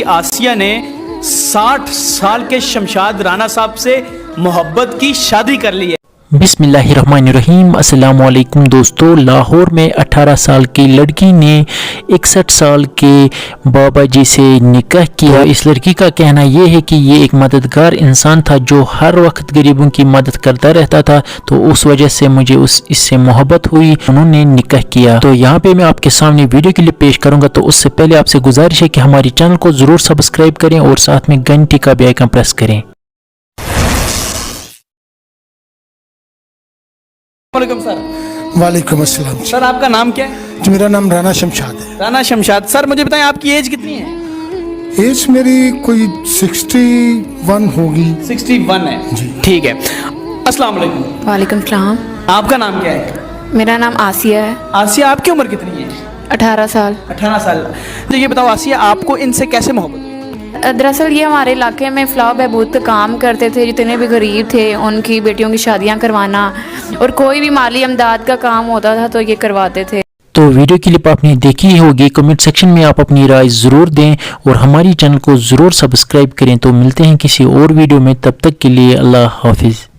آسیہ نے 60 سال کے شمشاد رانا صاحب سے محبت کی شادی کر لی ہے۔ بسم اللہ الرحمن الرحیم۔ السلام علیکم دوستو۔ لاہور میں 18 سال کی لڑکی نے 61 سال کے بابا جی سے نکاح کیا۔ اس لڑکی کا کہنا یہ ہے کہ یہ ایک مددگار انسان تھا جو ہر وقت غریبوں کی مدد کرتا رہتا تھا، تو اس وجہ سے مجھے اس سے محبت ہوئی، انہوں نے نکاح کیا۔ تو یہاں پہ میں آپ کے سامنے ویڈیو کے لیے پیش کروں گا، تو اس سے پہلے آپ سے گزارش ہے کہ ہماری چینل کو ضرور سبسکرائب کریں اور ساتھ میں گھنٹی کا بھی آئیکن پریس کریں۔ وعلیکم سر۔ وعلیکم السلام۔ سر آپ کا نام کیا ہے؟ جی میرا نام رانا شمشاد ہے۔ رانا شمشاد۔ سر مجھے بتائیں آپ کی ایج کتنی ہے؟ ایج میری کوئی 61 ہوگی۔ 61 ہے جی ٹھیک ہے۔ السلام علیکم۔ وعلیکم السلام۔ آپ کا نام کیا ہے؟ میرا نام آسیہ ہے۔ آسیہ آپ کی عمر کتنی ہے؟ 18 سال۔ 18 سال۔ تو یہ بتاؤ آسیہ آپ کو ان سے کیسے محبت؟ دراصل یہ ہمارے علاقے میں فلاح بہبود کا کام کرتے تھے، جتنے بھی غریب تھے ان کی بیٹیوں کی شادیاں کروانا، اور کوئی بھی مالی امداد کا کام ہوتا تھا تو یہ کرواتے تھے۔ تو ویڈیو کلپ آپ نے دیکھی ہوگی، کمنٹ سیکشن میں آپ اپنی رائے ضرور دیں اور ہماری چینل کو ضرور سبسکرائب کریں۔ تو ملتے ہیں کسی اور ویڈیو میں، تب تک کے لیے اللہ حافظ۔